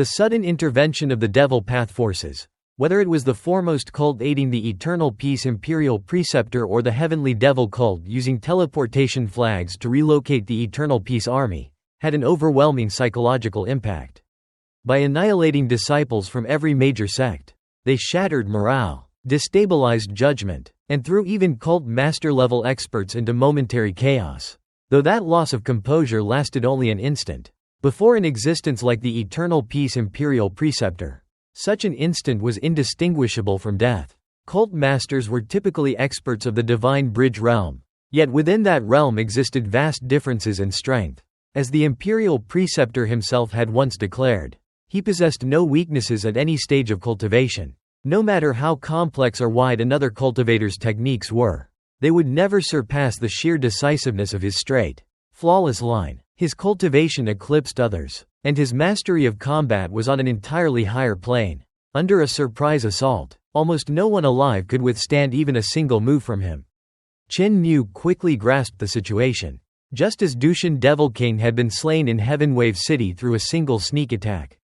The sudden intervention of the devil path forces, whether it was the foremost cult aiding the eternal peace imperial preceptor or the heavenly devil cult using teleportation flags to relocate the eternal peace army, had an overwhelming psychological impact. By annihilating disciples from every major sect, they shattered morale, destabilized judgment, and threw even cult master-level experts into momentary chaos. Though that loss of composure lasted only an instant. Before an existence like the eternal peace imperial preceptor, such an instant was indistinguishable from death. Cult masters were typically experts of the divine bridge realm, yet within that realm existed vast differences in strength. As the imperial preceptor himself had once declared, he possessed no weaknesses at any stage of cultivation. No matter how complex or wide another cultivator's techniques were, they would never surpass the sheer decisiveness of his straight, flawless line. His cultivation eclipsed others, and his mastery of combat was on an entirely higher plane. Under a surprise assault, almost no one alive could withstand even a single move from him. Qin Mu quickly grasped the situation. Just as Dushan Devil King had been slain in Heavenwave City through a single sneak attack,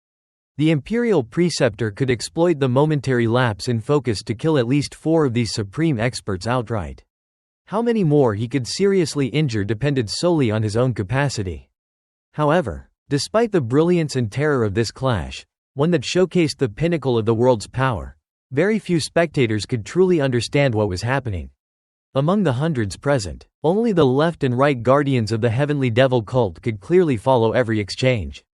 the Imperial Preceptor could exploit the momentary lapse in focus to kill at least 4 of these supreme experts outright. How many more he could seriously injure depended solely on his own capacity. However, despite the brilliance and terror of this clash, one that showcased the pinnacle of the world's power, very few spectators could truly understand what was happening. Among the hundreds present, only the left and right guardians of the heavenly devil cult could clearly follow every exchange.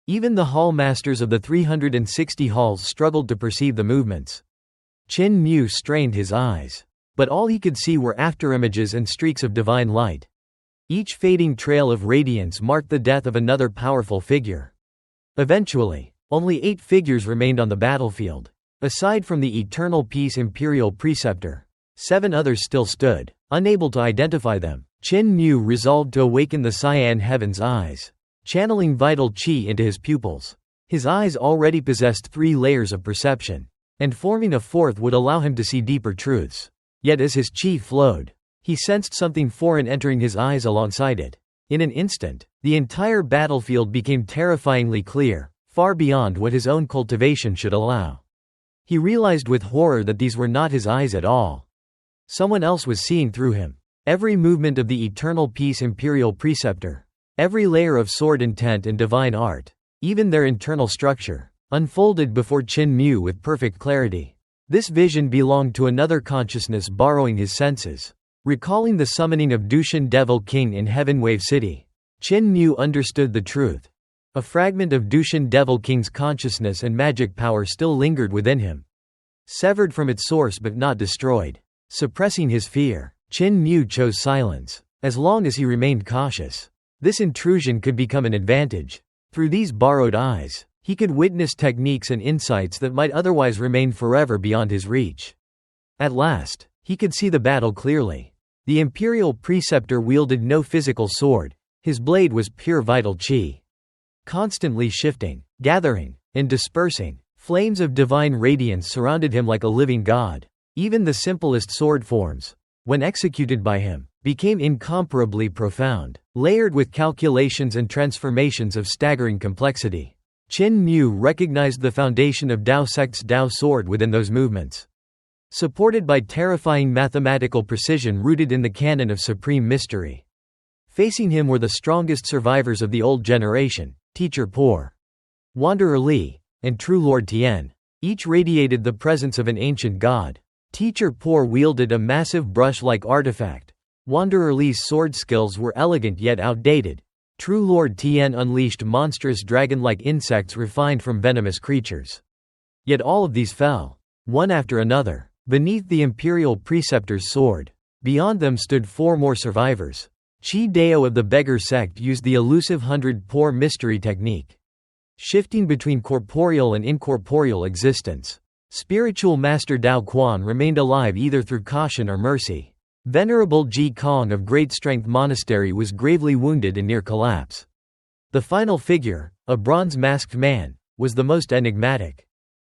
Even the hall masters of the 360 halls struggled to perceive the movements. Qin Mu strained his eyes, but all he could see were afterimages and streaks of divine light. Each fading trail of radiance marked the death of another powerful figure. Eventually, only 8 figures remained on the battlefield. Aside from the eternal peace imperial preceptor, 7 others still stood, unable to identify them. Qin Mu resolved to awaken the cyan heaven's eyes, channeling vital qi into his pupils. His eyes already possessed 3 layers of perception, and forming a 4th would allow him to see deeper truths. Yet as his qi flowed, he sensed something foreign entering his eyes alongside it. In an instant, the entire battlefield became terrifyingly clear, far beyond what his own cultivation should allow. He realized with horror that these were not his eyes at all. Someone else was seeing through him. Every movement of the eternal peace imperial preceptor, every layer of sword intent and divine art, even their internal structure, unfolded before Qin Mu with perfect clarity. This vision belonged to another consciousness borrowing his senses. Recalling the summoning of Dushan Devil King in Heavenwave City, Qin Mu understood the truth. A fragment of Dushan Devil King's consciousness and magic power still lingered within him. Severed from its source but not destroyed. Suppressing his fear, Qin Mu chose silence, as long as he remained cautious. This intrusion could become an advantage. Through these borrowed eyes, he could witness techniques and insights that might otherwise remain forever beyond his reach. At last, he could see the battle clearly. The imperial preceptor wielded no physical sword, his blade was pure vital qi. Constantly shifting, gathering, and dispersing, flames of divine radiance surrounded him like a living god. Even the simplest sword forms, when executed by him, became incomparably profound, layered with calculations and transformations of staggering complexity. Qin Mu recognized the foundation of Dao Sect's Dao sword within those movements. Supported by terrifying mathematical precision rooted in the canon of supreme mystery. Facing him were the strongest survivors of the old generation, Teacher Por, Wanderer Li, and True Lord Tian. Each radiated the presence of an ancient god. Teacher Por wielded a massive brush-like artifact. Wanderer Li's sword skills were elegant yet outdated. True Lord Tian unleashed monstrous dragon-like insects refined from venomous creatures. Yet all of these fell, one after another, beneath the imperial preceptor's sword. Beyond them stood 4 more survivors. Qi Dao of the Beggar sect used the elusive 100-pore mystery technique, shifting between corporeal and incorporeal existence. Spiritual Master Dao Quan remained alive either through caution or mercy. Venerable Ji Kong of Great Strength Monastery was gravely wounded and near collapse. The final figure, a bronze-masked man, was the most enigmatic.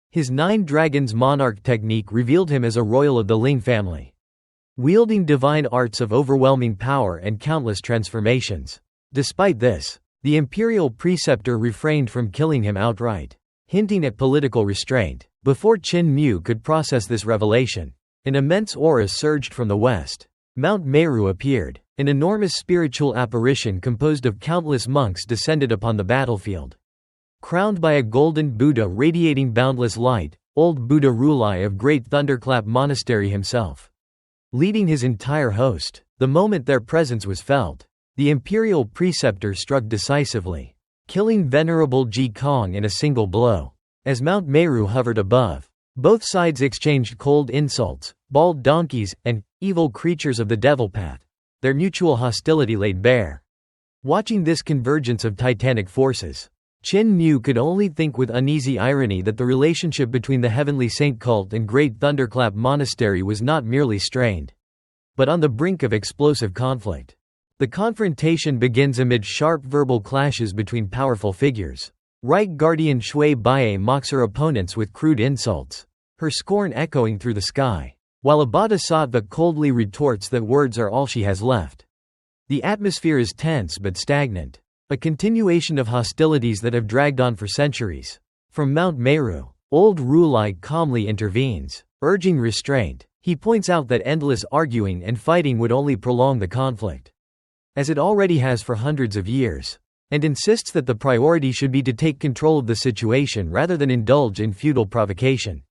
His 9 Dragons Monarch technique revealed him as a royal of the Ling family, wielding divine arts of overwhelming power and countless transformations. Despite this, the imperial preceptor refrained from killing him outright. hinting at political restraint. Before Qin Mu could process this revelation, an immense aura surged from the west. Mount Meu appeared. An enormous spiritual apparition composed of countless monks descended upon the battlefield. Crowned by a golden Buddha radiating boundless light, old Buddha Rulai of Great Thunderclap Monastery himself, leading his entire host. The moment their presence was felt, the imperial preceptor struck decisively, killing Venerable Ji Kong in a single blow. As Mount Meu hovered above, both sides exchanged cold insults, bald donkeys, and evil creatures of the devil path. Their mutual hostility laid bare. Watching this convergence of titanic forces, Qin Mu could only think with uneasy irony that the relationship between the Heavenly Saint cult and Great Thunderclap Monastery was not merely strained, but on the brink of explosive conflict. The confrontation begins amid sharp verbal clashes between powerful figures. Right Guardian Shui Baiye mocks her opponents with crude insults, her scorn echoing through the sky, while a bodhisattva coldly retorts that words are all she has left. The atmosphere is tense but stagnant, a continuation of hostilities that have dragged on for centuries. From Mount Meu, old Rulai calmly intervenes, urging restraint. He points out that endless arguing and fighting would only prolong the conflict, as it already has for hundreds of years, and insists that the priority should be to take control of the situation rather than indulge in futile provocation.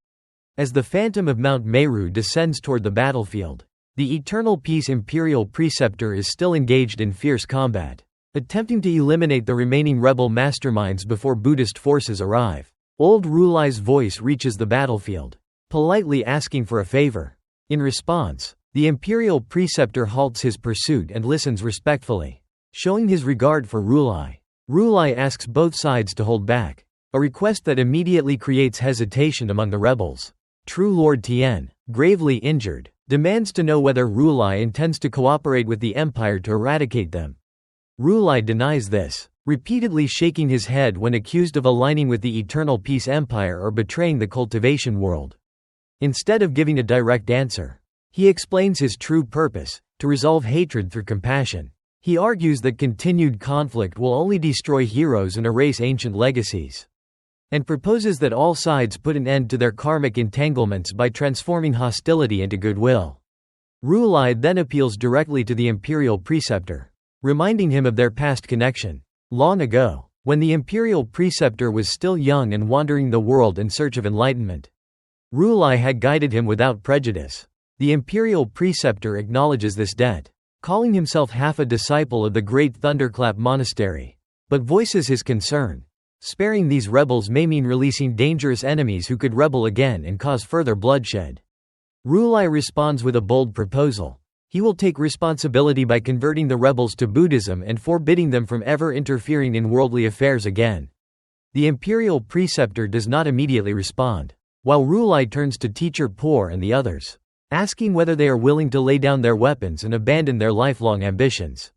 As the phantom of Mount Meu descends toward the battlefield, the Eternal Peace Imperial Preceptor is still engaged in fierce combat, attempting to eliminate the remaining rebel masterminds before Buddhist forces arrive. Old Rulai's voice reaches the battlefield, politely asking for a favor. In response, the Imperial Preceptor halts his pursuit and listens respectfully, showing his regard for Rulai. Rulai asks both sides to hold back, a request that immediately creates hesitation among the rebels. True Lord Tian, gravely injured, demands to know whether Rulai intends to cooperate with the Empire to eradicate them. Rulai denies this, repeatedly shaking his head when accused of aligning with the Eternal Peace Empire or betraying the cultivation world. Instead of giving a direct answer, he explains his true purpose, to resolve hatred through compassion. He argues that continued conflict will only destroy heroes and erase ancient legacies, and proposes that all sides put an end to their karmic entanglements by transforming hostility into goodwill. Rulai then appeals directly to the Imperial Preceptor, reminding him of their past connection. Long ago, when the Imperial Preceptor was still young and wandering the world in search of enlightenment, Rulai had guided him without prejudice. The Imperial Preceptor acknowledges this debt, calling himself half a disciple of the Great Thunderclap Monastery, but voices his concern. Sparing these rebels may mean releasing dangerous enemies who could rebel again and cause further bloodshed. Rulai responds with a bold proposal. He will take responsibility by converting the rebels to Buddhism and forbidding them from ever interfering in worldly affairs again. The Imperial Preceptor does not immediately respond, while Rulai turns to Teacher Poor and the others, asking whether they are willing to lay down their weapons and abandon their lifelong ambitions.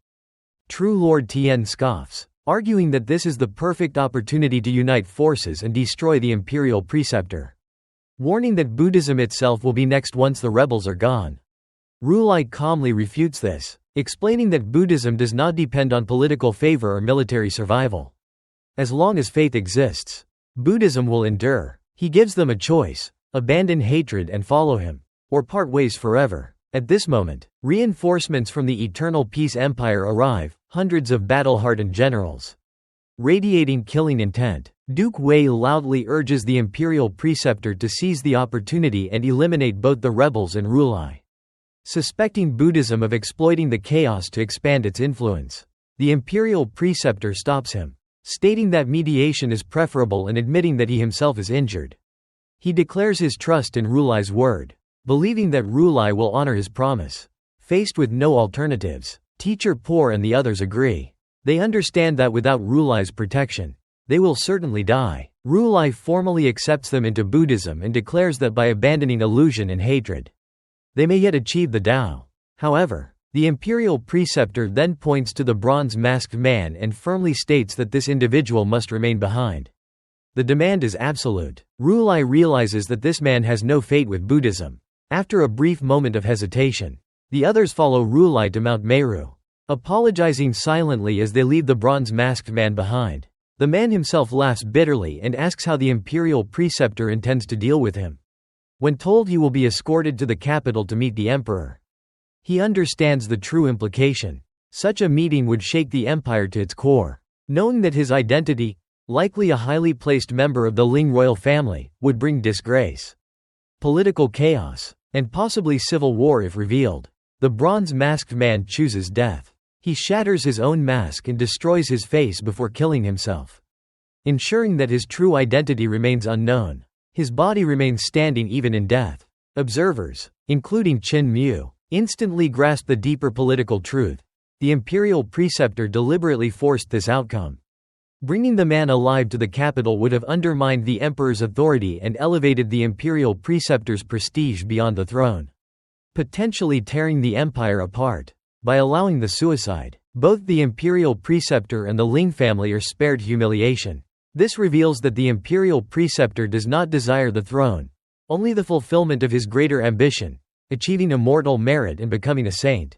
True Lord Tien scoffs, arguing that this is the perfect opportunity to unite forces and destroy the Imperial Preceptor, warning that Buddhism itself will be next once the rebels are gone. Rulai calmly refutes this, explaining that Buddhism does not depend on political favor or military survival. As long as faith exists, Buddhism will endure. He gives them a choice: abandon hatred and follow him, or part ways forever. At this moment, reinforcements from the Eternal Peace Empire arrive, hundreds of battle-hardened generals, radiating killing intent. Duke Wei loudly urges the Imperial Preceptor to seize the opportunity and eliminate both the rebels and Rulai, suspecting Buddhism of exploiting the chaos to expand its influence. The Imperial Preceptor stops him, stating that mediation is preferable and admitting that he himself is injured. He declares his trust in Rulai's word, believing that Rulai will honor his promise. Faced with no alternatives, Teacher Poor and the others agree. They understand that without Rulai's protection, they will certainly die. Rulai formally accepts them into Buddhism and declares that by abandoning illusion and hatred, they may yet achieve the Tao. However, the Imperial Preceptor then points to the bronze-masked man and firmly states that this individual must remain behind. The demand is absolute. Rulai realizes that this man has no fate with Buddhism. After a brief moment of hesitation, the others follow Rulai to Mount Meu, apologizing silently as they leave the bronze-masked man behind. The man himself laughs bitterly and asks how the imperial preceptor intends to deal with him. When told he will be escorted to the capital to meet the emperor, he understands the true implication. Such a meeting would shake the empire to its core. Knowing that his identity, likely a highly placed member of the Ling royal family, would bring disgrace, political chaos, and possibly civil war if revealed, the bronze-masked man chooses death. He shatters his own mask and destroys his face before killing himself, ensuring that his true identity remains unknown. His body remains standing even in death. Observers, including Qin Mu, instantly grasp the deeper political truth. The imperial preceptor deliberately forced this outcome. Bringing the man alive to the capital would have undermined the emperor's authority and elevated the imperial preceptor's prestige beyond the throne, potentially tearing the empire apart. By allowing the suicide, both the imperial preceptor and the Ling family are spared humiliation. This reveals that the imperial preceptor does not desire the throne, only the fulfillment of his greater ambition, achieving immortal merit and becoming a saint.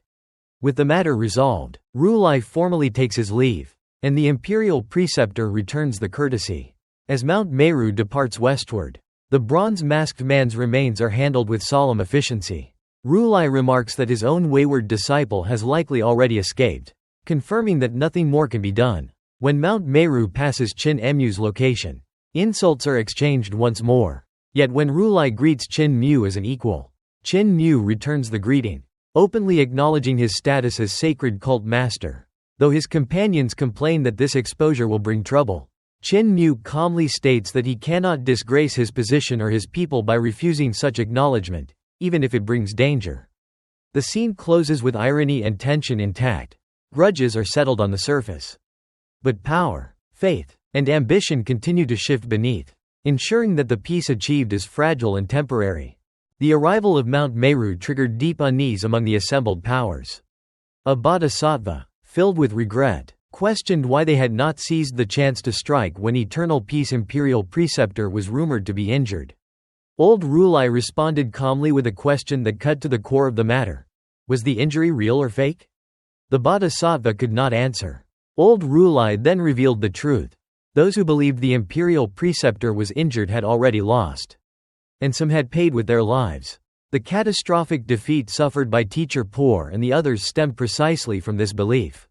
With the matter resolved, Rulai formally takes his leave, and the imperial preceptor returns the courtesy. As Mount Meu departs westward, the bronze-masked man's remains are handled with solemn efficiency. Rulai remarks that his own wayward disciple has likely already escaped, confirming that nothing more can be done. When Mount Meu passes Qin Mu's location, insults are exchanged once more. Yet when Rulai greets Qin Mu as an equal, Qin Mu returns the greeting, openly acknowledging his status as sacred cult master. Though his companions complain that this exposure will bring trouble, Qin Mu calmly states that he cannot disgrace his position or his people by refusing such acknowledgement, even if it brings danger. The scene closes with irony and tension intact. Grudges are settled on the surface, but power, faith, and ambition continue to shift beneath, ensuring that the peace achieved is fragile and temporary. The arrival of Mount Meu triggered deep unease among the assembled powers. A bodhisattva, filled with regret, questioned why they had not seized the chance to strike when Eternal Peace imperial preceptor was rumored to be injured. Old Rulai responded calmly with a question that cut to the core of the matter. Was the injury real or fake? The bodhisattva could not answer. Old Rulai then revealed the truth. Those who believed the imperial preceptor was injured had already lost, and some had paid with their lives. The catastrophic defeat suffered by Teacher Por and the others stemmed precisely from this belief.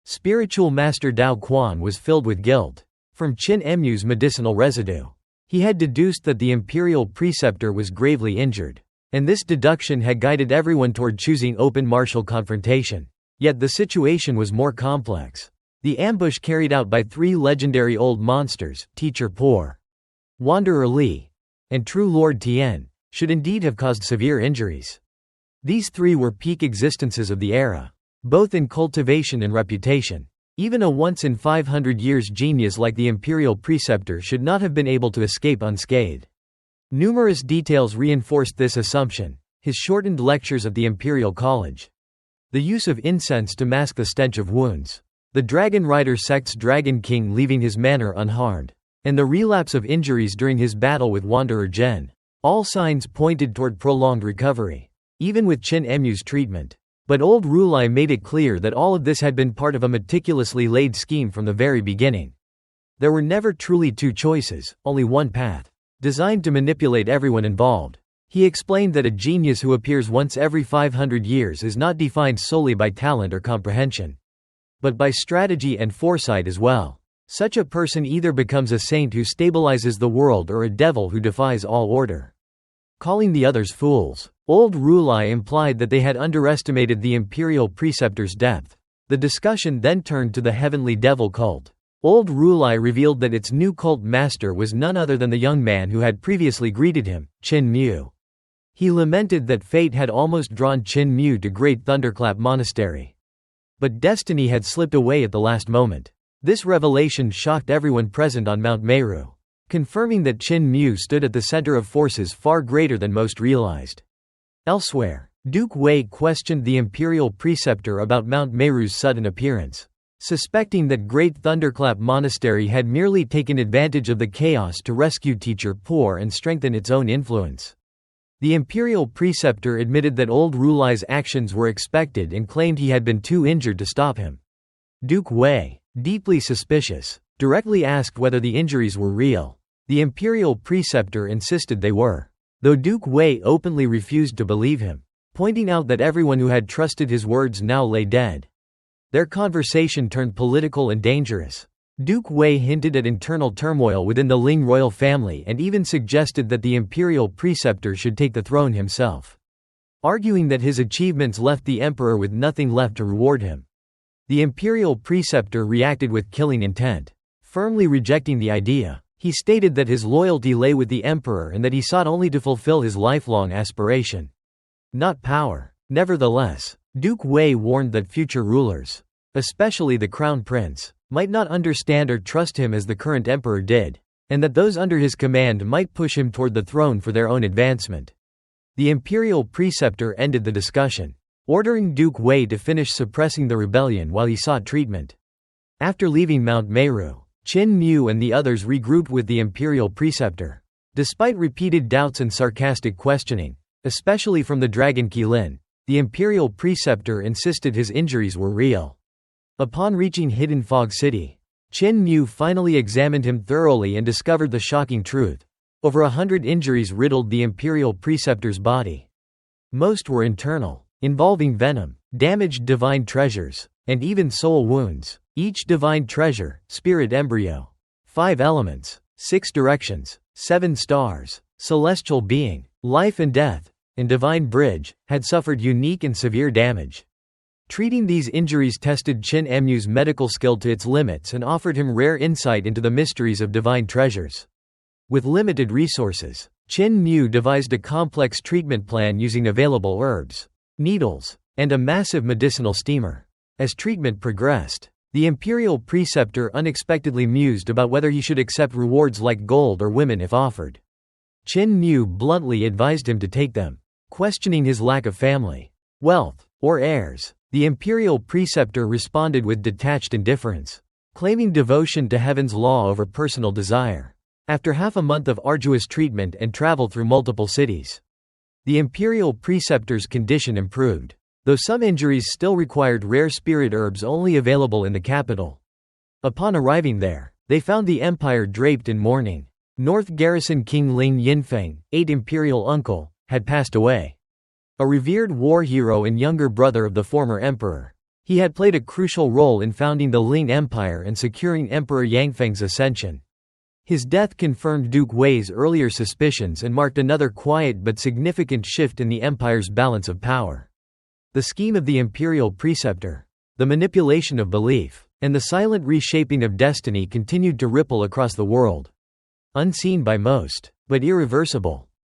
Spiritual Master Dao Quan was filled with guilt. From Qin Mu's medicinal residue, he had deduced that the imperial preceptor was gravely injured, and this deduction had guided everyone toward choosing open martial confrontation. Yet the situation was more complex. The ambush carried out by three legendary old monsters, Teacher Por, Wanderer Li, and True Lord Tian, should indeed have caused severe injuries. These three were peak existences of the era, both in cultivation and reputation. Even a once-in-500 years genius like the imperial preceptor should not have been able to escape unscathed. Numerous details reinforced this assumption. His shortened lectures at the imperial college, the use of incense to mask the stench of wounds, the Dragon Rider sect's Dragon King leaving his manor unharmed, and the relapse of injuries during his battle with Wanderer Zhen. All signs pointed toward prolonged recovery, even with Qin Mu's treatment. But old Rulai made it clear that all of this had been part of a meticulously laid scheme from the very beginning. There were never truly two choices, only one path, designed to manipulate everyone involved. He explained that a genius who appears once every 500 years is not defined solely by talent or comprehension, but by strategy and foresight as well. Such a person either becomes a saint who stabilizes the world or a devil who defies all order. Calling the others fools, old Rulai implied that they had underestimated the imperial preceptor's depth. The discussion then turned to the heavenly devil cult. Old Rulai revealed that its new cult master was none other than the young man who had previously greeted him, Qin Mu. He lamented that fate had almost drawn Qin Mu to Great Thunderclap Monastery, but destiny had slipped away at the last moment. This revelation shocked everyone present on Mount Meu, confirming that Qin Mu stood at the center of forces far greater than most realized. Elsewhere, Duke Wei questioned the imperial preceptor about Mount Meu's sudden appearance, suspecting that Great Thunderclap Monastery had merely taken advantage of the chaos to rescue Teacher Por and strengthen its own influence. The imperial preceptor admitted that old Rulai's actions were expected and claimed he had been too injured to stop him. Duke Wei, deeply suspicious, Directly asked whether the injuries were real, the imperial preceptor insisted they were, though Duke Wei openly refused to believe him, pointing out that everyone who had trusted his words now lay dead. Their conversation turned political and dangerous. Duke Wei hinted at internal turmoil within the Ling royal family and even suggested that the imperial preceptor should take the throne himself, arguing that his achievements left the emperor with nothing left to reward him. The imperial preceptor reacted with killing intent, firmly rejecting the idea. He stated that his loyalty lay with the emperor and that he sought only to fulfill his lifelong aspiration, not power. Nevertheless, Duke Wei warned that future rulers, especially the crown prince, might not understand or trust him as the current emperor did, and that those under his command might push him toward the throne for their own advancement. The imperial preceptor ended the discussion, ordering Duke Wei to finish suppressing the rebellion while he sought treatment. After leaving Mount Meu, Qin Mu and the others regrouped with the imperial preceptor. Despite repeated doubts and sarcastic questioning, especially from the dragon Qilin, the imperial preceptor insisted his injuries were real. Upon reaching Hidden Fog City, Qin Mu finally examined him thoroughly and discovered the shocking truth. Over 100 injuries riddled the imperial preceptor's body. Most were internal, involving venom, damaged divine treasures, and even soul wounds. Each divine treasure, spirit embryo, 5 elements, 6 directions, 7 stars, celestial being, life and death, and divine bridge, had suffered unique and severe damage. Treating these injuries tested Qin Mu's medical skill to its limits and offered him rare insight into the mysteries of divine treasures. With limited resources, Qin Mu devised a complex treatment plan using available herbs, needles, and a massive medicinal steamer. As treatment progressed, the imperial preceptor unexpectedly mused about whether he should accept rewards like gold or women if offered. Qin Mu bluntly advised him to take them, questioning his lack of family, wealth, or heirs. The imperial preceptor responded with detached indifference, claiming devotion to heaven's law over personal desire. After half a month of arduous treatment and travel through multiple cities, the imperial preceptor's condition improved, though some injuries still required rare spirit herbs only available in the capital. Upon arriving there, they found the empire draped in mourning. North Garrison King Ling Yinfeng, 8th imperial uncle, had passed away. A revered war hero and younger brother of the former emperor, he had played a crucial role in founding the Ling Empire and securing Emperor Yangfeng's ascension. His death confirmed Duke Wei's earlier suspicions and marked another quiet but significant shift in the empire's balance of power. The scheme of the imperial preceptor, the manipulation of belief, and the silent reshaping of destiny continued to ripple across the world. Unseen by most, but irreversible,